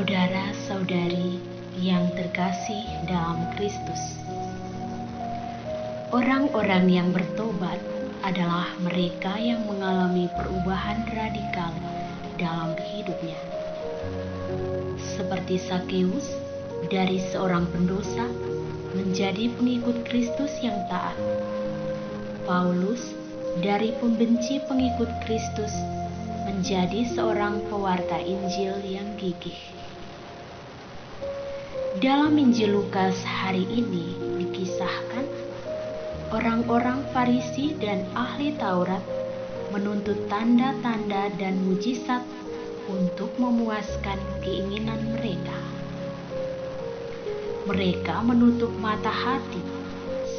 Saudara-saudari yang terkasih dalam Kristus, orang-orang yang bertobat adalah mereka yang mengalami perubahan radikal dalam hidupnya. Seperti Sakeus, dari seorang pendosa menjadi pengikut Kristus yang taat. Paulus, dari pembenci pengikut Kristus menjadi seorang pewarta Injil yang gigih. Dalam Injil Lukas hari ini dikisahkan orang-orang Farisi dan ahli Taurat menuntut tanda-tanda dan mujizat untuk memuaskan keinginan mereka. Mereka menutup mata hati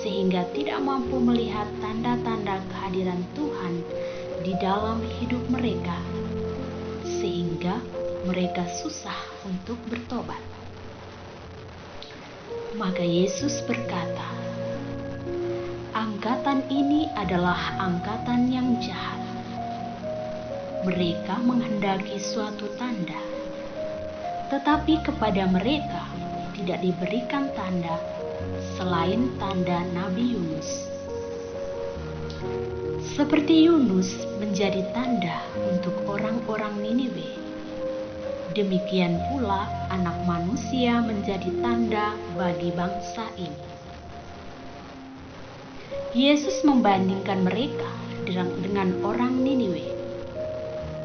sehingga tidak mampu melihat tanda-tanda kehadiran Tuhan di dalam hidup mereka, sehingga mereka susah untuk bertobat. Maka Yesus berkata, "Angkatan ini adalah angkatan yang jahat. Mereka menghendaki suatu tanda, tetapi kepada mereka tidak diberikan tanda selain tanda Nabi Yunus. Seperti Yunus menjadi tanda untuk orang-orang Niniwe, demikian pula Anak Manusia menjadi tanda bagi bangsa ini." Yesus membandingkan mereka dengan orang Niniwe,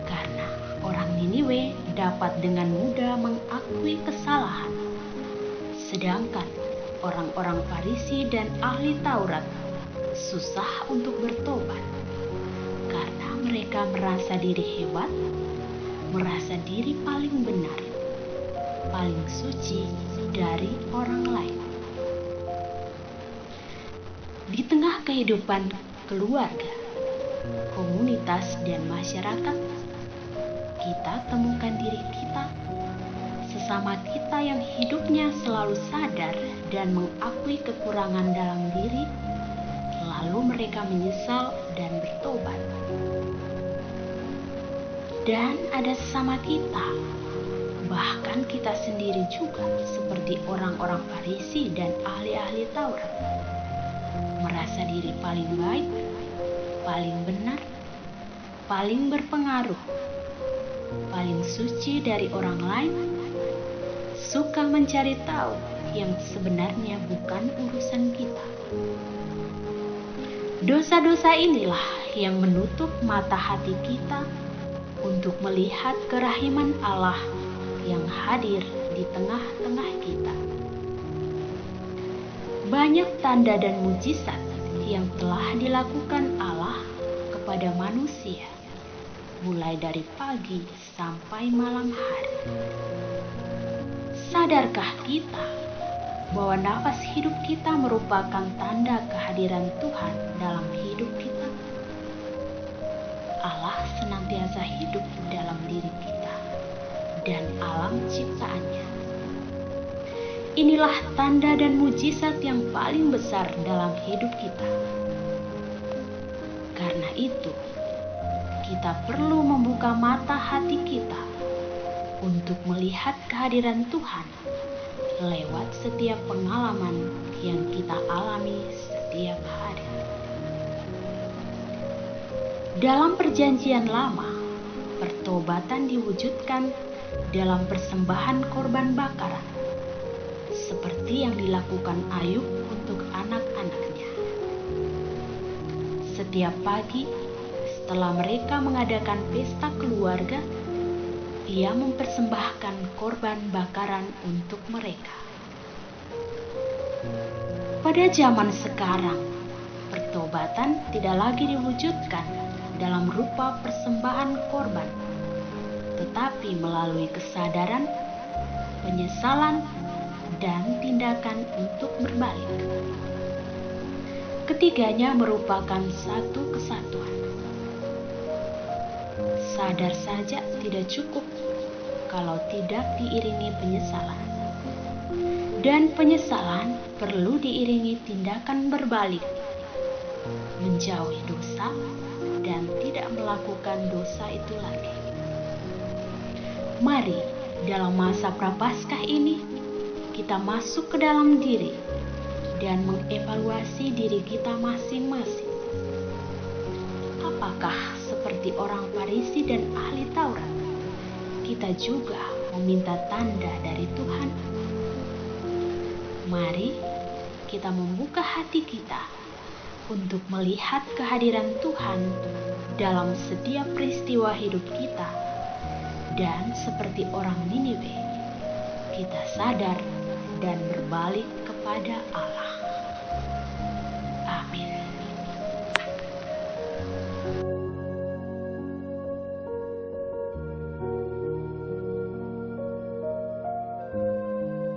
karena orang Niniwe dapat dengan mudah mengakui kesalahan, sedangkan orang-orang Farisi dan ahli Taurat susah untuk bertobat karena mereka merasa diri hebat, merasa diri paling benar, paling suci dari orang lain. Di tengah kehidupan keluarga, komunitas, dan masyarakat, kita temukan diri kita, sesama kita yang hidupnya selalu sadar dan mengakui kekurangan dalam diri, lalu mereka menyesal dan bertobat. Dan ada sesama kita, bahkan kita sendiri juga seperti orang-orang Farisi dan ahli-ahli Taurat, merasa diri paling baik, paling benar, paling berpengaruh, paling suci dari orang lain, suka mencari tahu yang sebenarnya bukan urusan kita. Dosa-dosa inilah yang menutup mata hati kita untuk melihat kerahiman Allah yang hadir di tengah-tengah kita. Banyak tanda dan mujizat yang telah dilakukan Allah kepada manusia, mulai dari pagi sampai malam hari. Sadarkah kita bahwa nafas hidup kita merupakan tanda kehadiran Tuhan dalam hidup kita? Allah senantiasa hidup dalam diri kita dan alam ciptaannya. Inilah tanda dan mujizat yang paling besar dalam hidup kita. Karena itu, kita perlu membuka mata hati kita untuk melihat kehadiran Tuhan lewat setiap pengalaman yang kita alami setiap hari. Dalam Perjanjian Lama, pertobatan diwujudkan dalam persembahan korban bakaran, seperti yang dilakukan Ayub untuk anak-anaknya. Setiap pagi, setelah mereka mengadakan pesta keluarga, ia mempersembahkan korban bakaran untuk mereka. Pada zaman sekarang, pertobatan tidak lagi diwujudkan dalam rupa persembahan korban, tetapi melalui kesadaran, penyesalan, dan tindakan untuk berbalik. Ketiganya merupakan satu kesatuan. Sadar saja tidak cukup kalau tidak diiringi penyesalan. Dan penyesalan perlu diiringi tindakan berbalik, menjauhi dosa dan tidak melakukan dosa itu lagi. Mari Dalam masa Prapaskah ini, kita masuk ke dalam diri dan mengevaluasi diri kita masing-masing. Apakah seperti orang Farisi dan ahli Taurat, kita juga meminta tanda dari Tuhan? Mari kita membuka hati kita untuk melihat kehadiran Tuhan dalam setiap peristiwa hidup kita, dan seperti orang Niniwe, kita sadar dan berbalik kepada Allah.